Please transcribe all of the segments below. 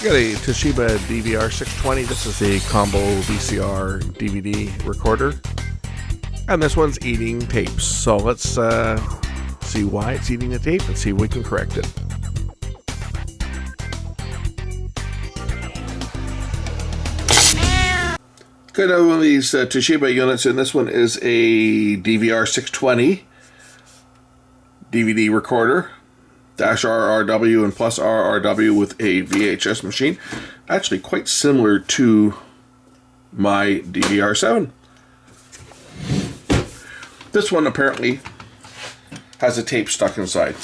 Got a Toshiba DVR620. This is a combo VCR DVD recorder. And this one's eating tapes. So let's see why it's eating the tape and see if we can correct it. Got another one of these Toshiba units, and this one is a DVR620 DVD recorder. Dash RRW and plus RRW with a VHS machine. Actually quite similar to my DVR7. This one apparently has a tape stuck inside.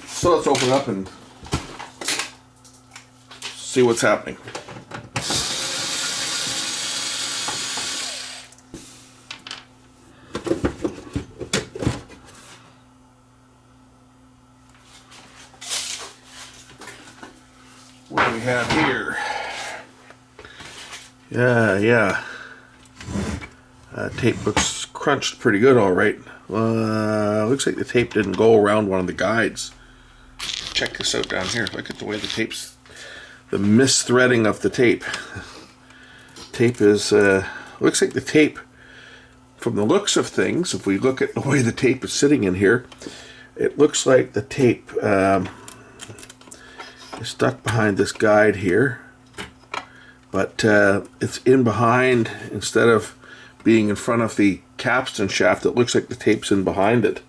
So let's open up and see what's happening. What do we have here? Yeah. Tape looks crunched pretty good, all right. Looks like the tape didn't go around one of the guides. Check this out down here. Look at the way the tape's, the misthreading of the tape. Tape is, looks like the tape, from the looks of things, if we look at the way the tape is sitting in here, it looks like the tape is stuck behind this guide here, but it's in behind instead of being in front of the capstan shaft. It looks like the tape's in behind it.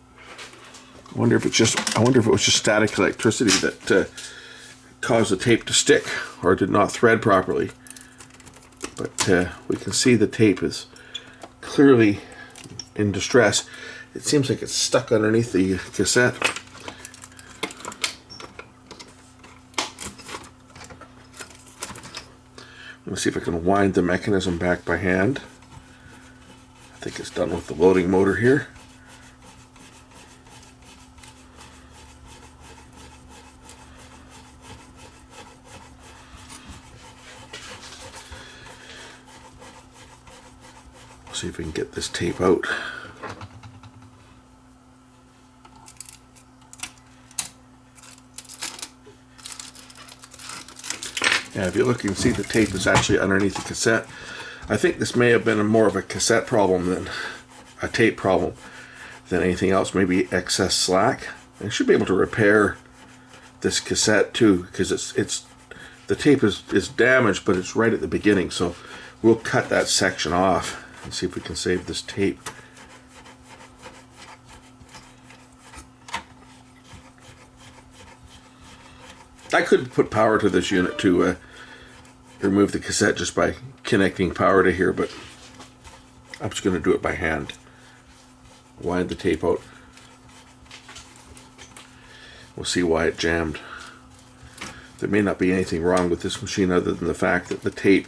I wonder if it was just static electricity that caused the tape to stick or did not thread properly. But we can see the tape is clearly in distress. It seems like it's stuck underneath the cassette. Let's see if I can wind the mechanism back by hand. I think it's done with the loading motor here. See if we can get this tape out. Yeah, if you look, you can see the tape is actually underneath the cassette. I think this may have been more of a cassette problem than a tape problem than anything else. Maybe excess slack. I should be able to repair this cassette too, because it's the tape is damaged, but it's right at the beginning. So we'll cut that section off and see if we can save this tape. I could put power to this unit to remove the cassette just by connecting power to here, but I'm just going to do it by hand. Wind the tape out. We'll see why it jammed. There may not be anything wrong with this machine other than the fact that the tape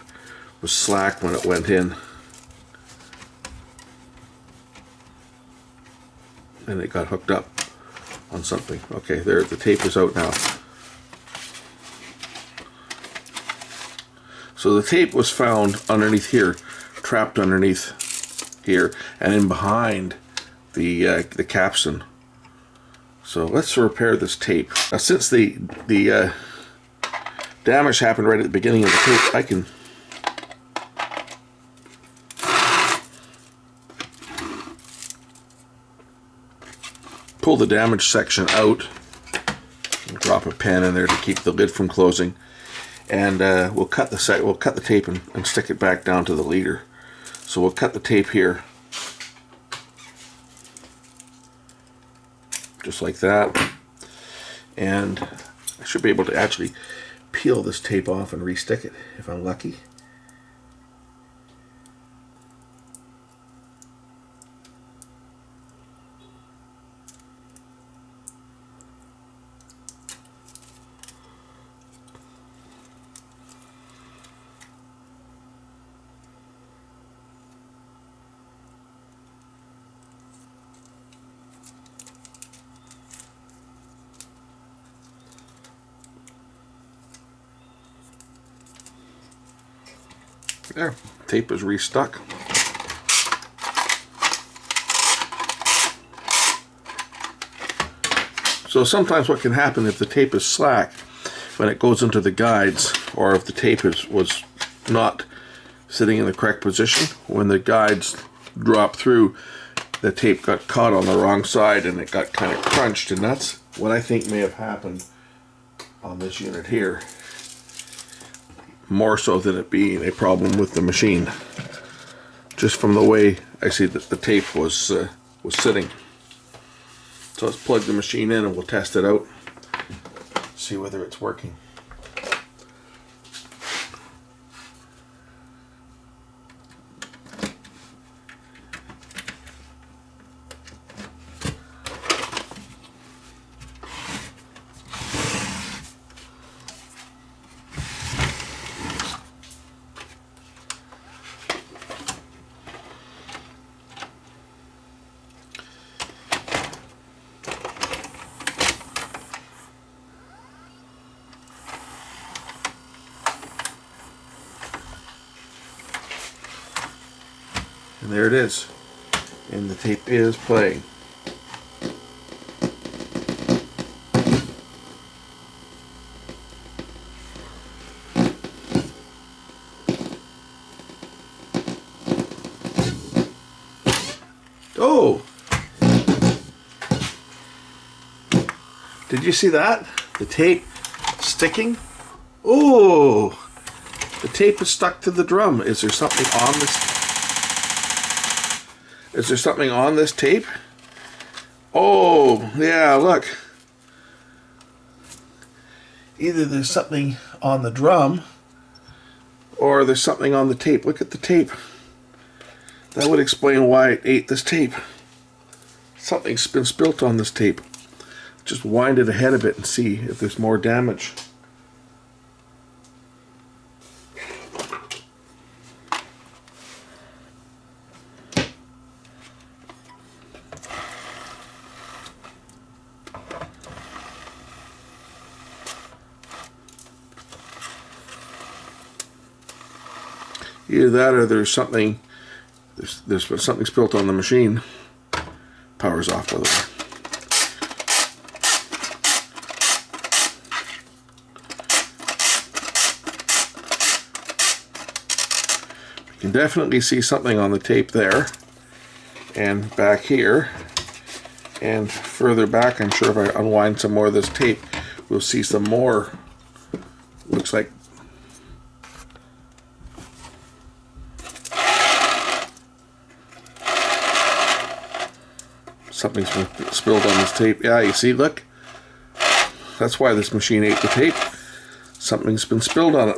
was slack when it went in. And it got hooked up on something. Okay, there, the tape is out now. So the tape was found underneath here, trapped underneath here, and in behind the capstan. So let's repair this tape. Now, since the damage happened right at the beginning of the tape, I can pull the damaged section out, drop a pen in there to keep the lid from closing, and we'll cut the tape and stick it back down to the leader. So we'll cut the tape here, just like that, and I should be able to actually peel this tape off and re-stick it if I'm lucky. There, tape is restuck. So sometimes what can happen if the tape is slack when it goes into the guides, or if the tape was not sitting in the correct position, when the guides drop through, the tape got caught on the wrong side and it got kind of crunched, and that's what I think may have happened on this unit here, more so than it being a problem with the machine, just from the way I see that the tape was sitting. So let's plug the machine in and we'll test it out, see whether it's working. And there it is, and the tape is playing. Oh! Did you see that? The tape sticking? Oh! The tape is stuck to the drum. Is there something on this? Is there something on this tape? Oh, yeah, look. Either there's something on the drum or there's something on the tape. Look at the tape. That would explain why it ate this tape. Something's been spilt on this tape. Just wind it ahead a bit and see if there's more damage. Either that or there's something, there's something spilt on the machine. Power's off, by the way. You can definitely see something on the tape there, and back here, and further back. I'm sure if I unwind some more of this tape, we'll see some more. Looks like something's been spilled on this tape. Yeah, you see, look. That's why this machine ate the tape. Something's been spilled on it.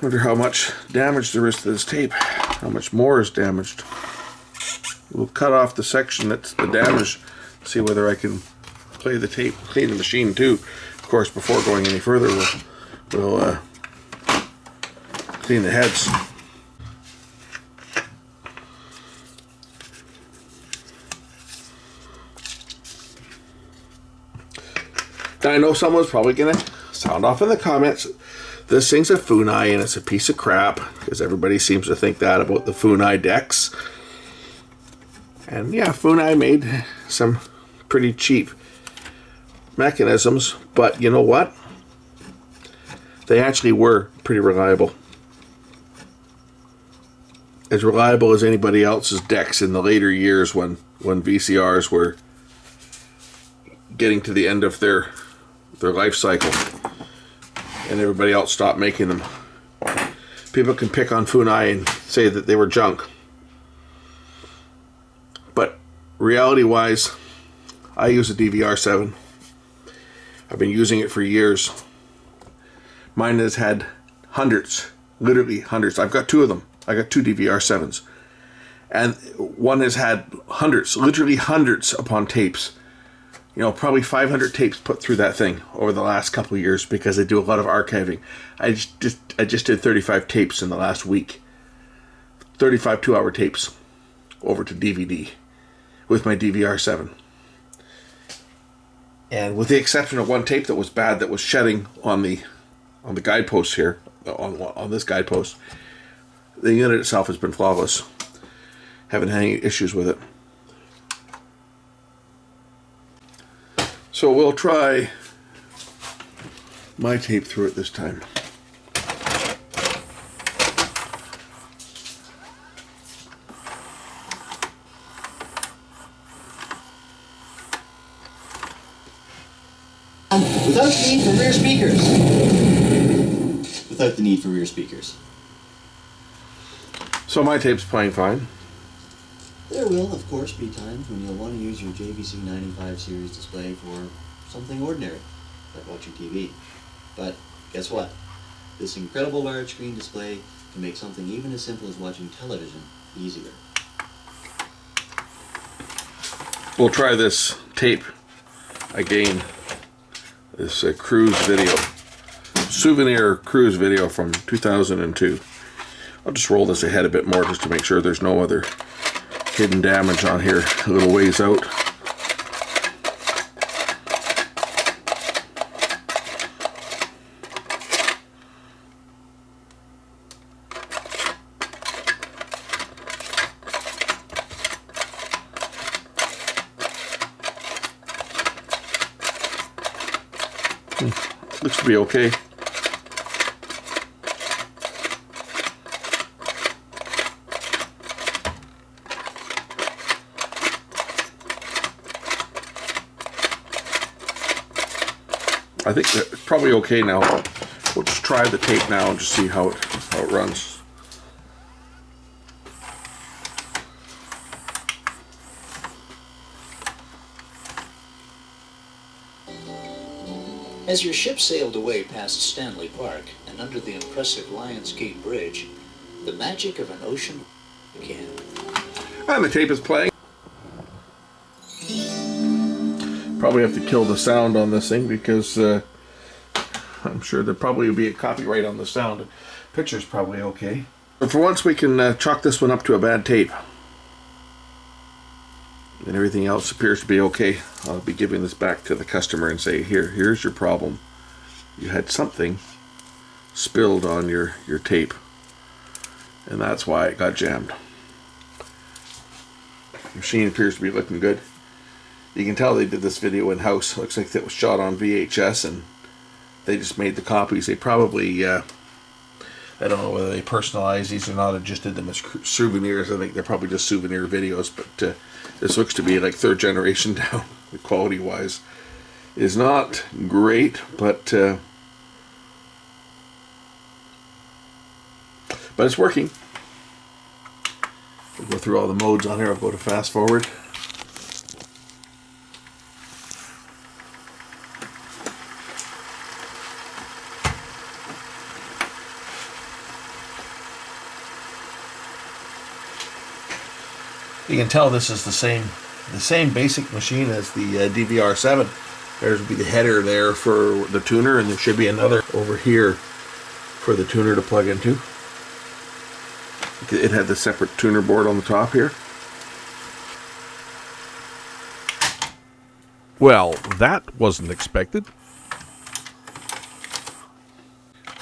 Wonder how much damage there is to this tape. How much more is damaged. We'll cut off the section that's the damage. See whether I can play the tape, clean the machine too. Of course, before going any further, we'll clean the heads. Now, I know someone's probably going to sound off in the comments, this thing's a Funai and it's a piece of crap, because everybody seems to think that about the Funai decks. And yeah, Funai made some pretty cheap mechanisms, but you know what? They actually were pretty reliable. As reliable as anybody else's decks in the later years when VCRs were getting to the end of their life cycle and everybody else stopped making them. People can pick on Funai and say that they were junk, but reality wise, I use a DVR7. I've been using it for years. Mine has had hundreds, literally hundreds. I've got two of them. I got two DVR7s, and one has had hundreds, literally hundreds upon tapes. You know, probably 500 tapes put through that thing over the last couple of years, because I do a lot of archiving. I just did 35 tapes in the last week. 35 2-hour tapes over to DVD with my DVR7. And with the exception of one tape that was bad, that was shedding on the guidepost here, on this guidepost, the unit itself has been flawless. Haven't had any issues with it. So we'll try my tape through it this time. Without the need for rear speakers. Without the need for rear speakers. So my tape's playing fine. There will, of course, be times when you'll want to use your JVC 95 series display for something ordinary, like watching TV. But guess what? This incredible large screen display can make something even as simple as watching television easier. We'll try this tape again. This cruise video, souvenir cruise video from 2002. I'll just roll this ahead a bit more just to make sure there's no other hidden damage on here a little ways out. Looks to be okay. I think that's probably okay now. We'll just try the tape now and just see how it runs. As your ship sailed away past Stanley Park and under the impressive Lions Gate Bridge, the magic of an ocean began. And the tape is playing. Probably have to kill the sound on this thing because I'm sure there probably will be a copyright on the sound. The picture's probably okay. But for once we can chalk this one up to a bad tape. And everything else appears to be okay. I'll be giving this back to the customer and say, here's your problem. You had something spilled on your tape, and that's why it got jammed. The machine appears to be looking good. You can tell they did this video in-house. Looks like it was shot on VHS and they just made the copies. They probably, I don't know whether they personalized these or not, or just did them as souvenirs. I think they're probably just souvenir videos, but this looks to be like third generation now, quality wise. Is not great, but it's working. We'll go through all the modes on here. I'll go to fast forward. You can tell this is the same basic machine as the DVR7. There's would be the header there for the tuner, and there should be another over here for the tuner to plug into. It had the separate tuner board on the top here. Well, that wasn't expected.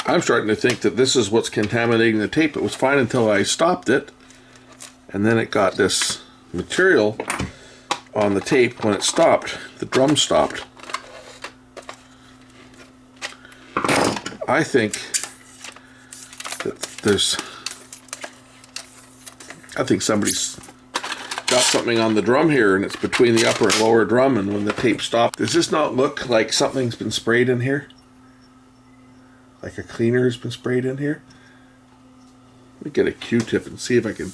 I'm starting to think that this is what's contaminating the tape. It was fine until I stopped it, and then it got this material on the tape when it stopped. The drum stopped. I think that I think somebody's got something on the drum here, and it's between the upper and lower drum, and when the tape stopped. Does this not look like something's been sprayed in here? Like a cleaner has been sprayed in here? Let me get a Q-tip and see if I can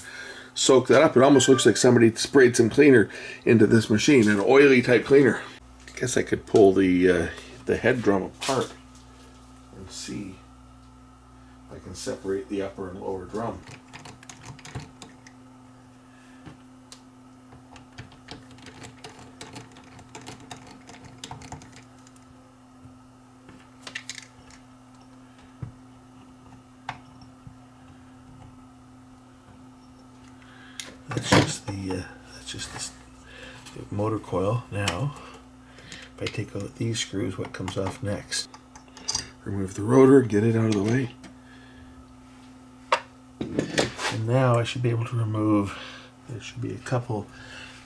soak that up. It almost looks like somebody sprayed some cleaner into this machine, an oily type cleaner. I guess I could pull the head drum apart and see if I can separate the upper and lower drum. That's just the motor coil. Now, if I take out these screws, what comes off next? Remove the rotor, get it out of the way. And now I should be able to remove, there should be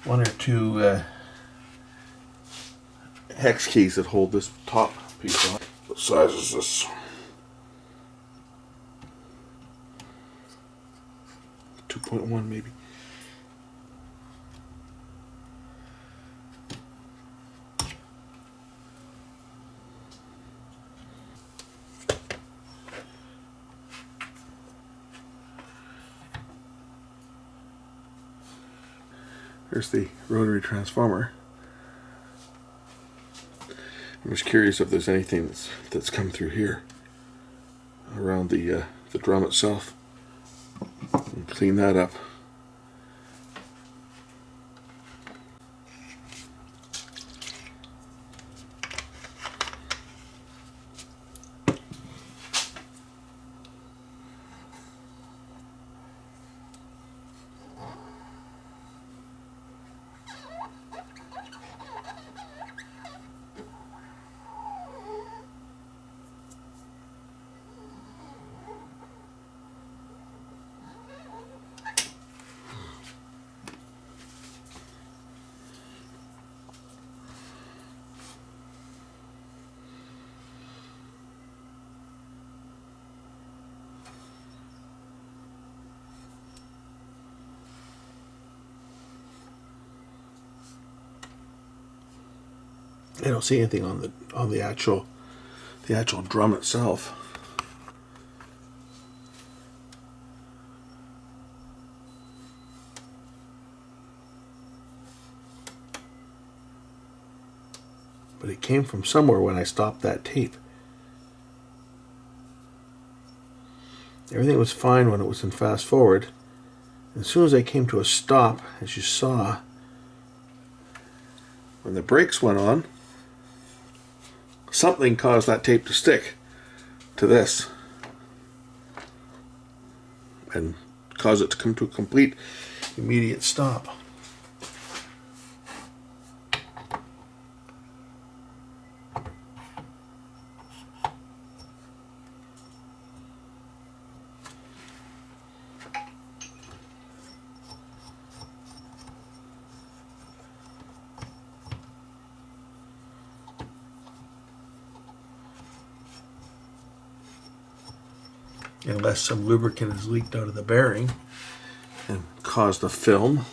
one or two hex keys that hold this top piece on. What size is this? 2.1 maybe. There's the rotary transformer. I'm just curious if there's anything that's come through here around the drum itself. And clean that up. I don't see anything on the actual drum itself. But it came from somewhere when I stopped that tape. Everything was fine when it was in fast forward. As soon as I came to a stop, as you saw, when the brakes went on, something caused that tape to stick to this and cause it to come to a complete immediate stop. Unless some lubricant is leaked out of the bearing and caused a film,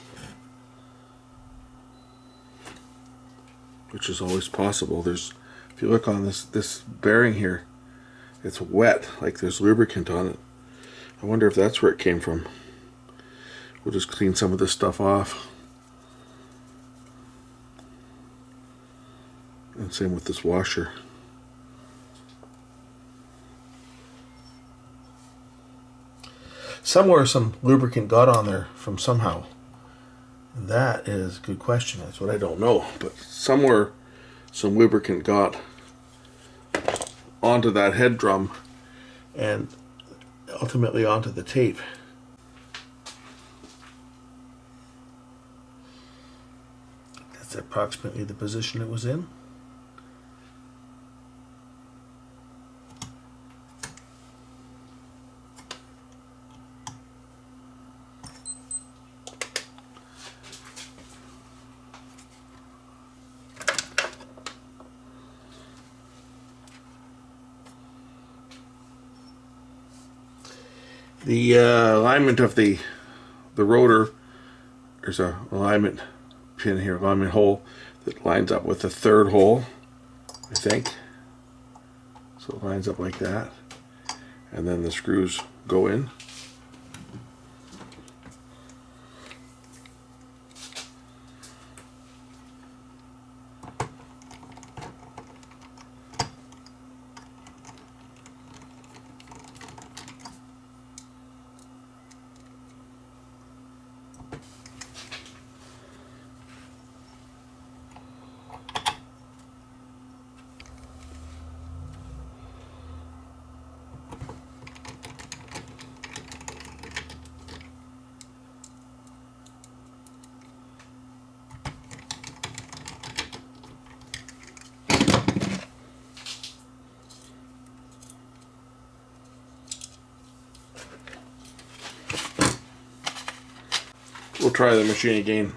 which is always possible. If you look on this bearing here, it's wet, like there's lubricant on it. I wonder if that's where it came from. We'll just clean some of this stuff off. And same with this washer. Somewhere some lubricant got on there from somehow. That is a good question. That's what I don't know. But somewhere some lubricant got onto that head drum and ultimately onto the tape. That's approximately the position it was in. The alignment of the rotor, there's a alignment pin here, alignment hole that lines up with the third hole, I think. So it lines up like that, and then the screws go in. We'll try the machine again.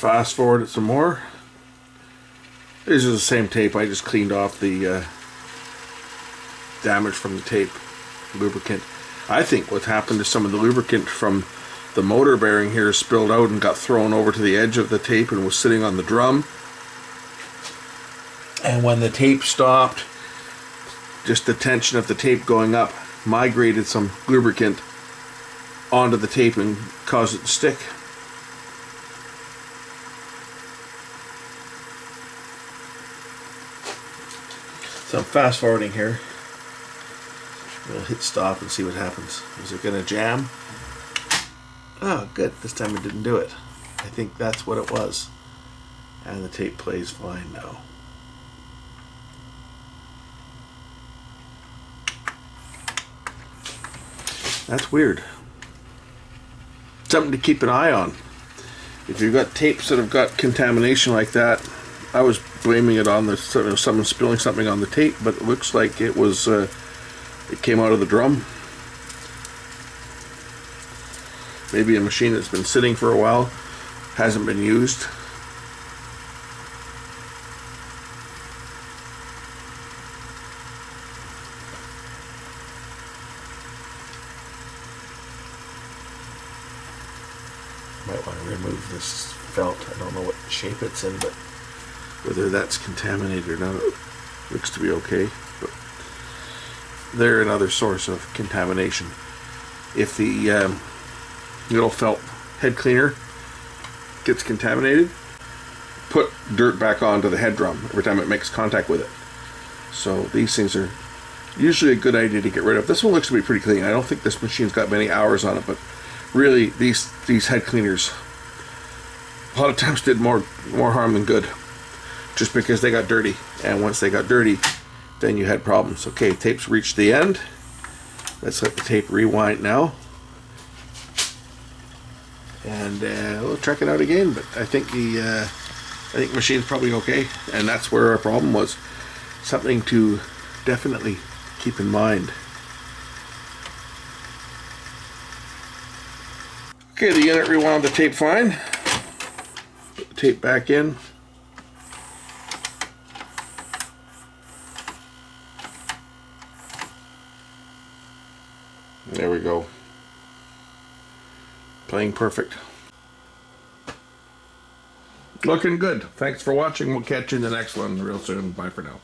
fast forward it some more. This is the same tape. I just cleaned off the damage from the tape, lubricant. I think what happened is some of the lubricant from the motor bearing here spilled out and got thrown over to the edge of the tape and was sitting on the drum. And when the tape stopped, just the tension of the tape going up migrated some lubricant onto the tape and caused it to stick. So I'm fast forwarding here. We'll hit stop and see what happens. Is it going to jam? Oh, good. This time it didn't do it. I think that's what it was. And the tape plays fine now. That's weird. Something to keep an eye on. If you've got tapes that have got contamination like that, I was blaming it on someone spilling something on the tape, but it looks like it was it came out of the drum. Maybe a machine that's been sitting for a while, hasn't been used. Might want to remove this felt. I don't know what shape it's in, but whether that's contaminated or not, it looks to be okay. But they're another source of contamination. If the little felt head cleaner gets contaminated, put dirt back onto the head drum every time it makes contact with it. So these things are usually a good idea to get rid of. This one looks to be pretty clean. I don't think this machine's got many hours on it, but really these head cleaners a lot of times did more harm than good, just because they got dirty. And once they got dirty, then you had problems. Okay, tape's reached the end. Let's let the tape rewind now. And we'll check it out again, but I think the machine's probably okay, and that's where our problem was. Something to definitely keep in mind. Okay, the unit rewound the tape fine. Put the tape back in. There we go. Playing perfect. Looking good. Thanks for watching. We'll catch you in the next one real soon. Bye for now.